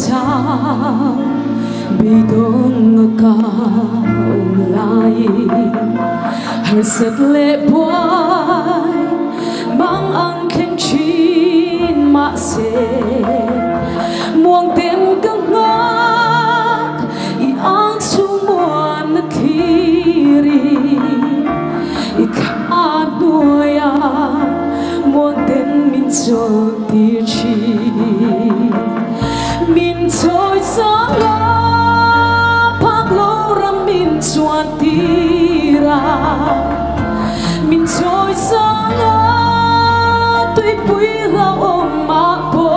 sang bidong kaum lain harsat lepuai mang ang keng chin ma se muang tem gangak i ang sumuan na kiri ikat noya muang tem min so tir chi min trôi gió phác lô ram min chuan tira min trôi gió tuy bụi la ôm mà bo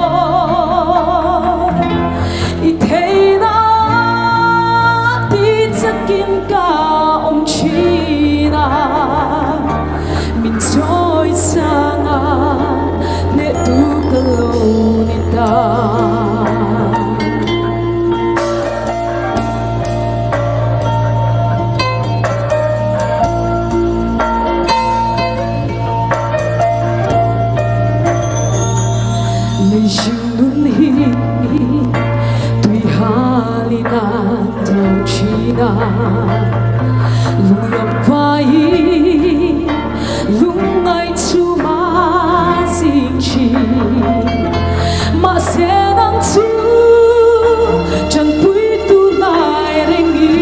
i thấy na ti chắc kim ca om chi na min trôi sang ne tu kalau ni ta Jun hi tui halina tau china lung yam vai lung ai chu ma sing chi ma se nang chu chan pui tu nai reng ni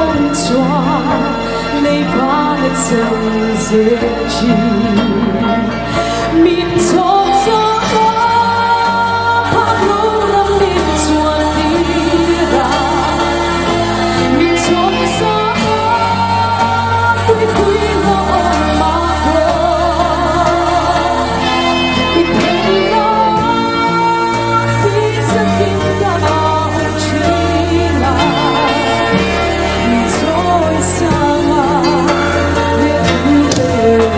om chua lei ba le chang se chi min chok cho phác lô ram min chuan tira min chok cho tui tui lo om ma bo i thấy na ti sa kim ca om chi la min trôi sang để tu về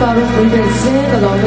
Baru berbersih kalau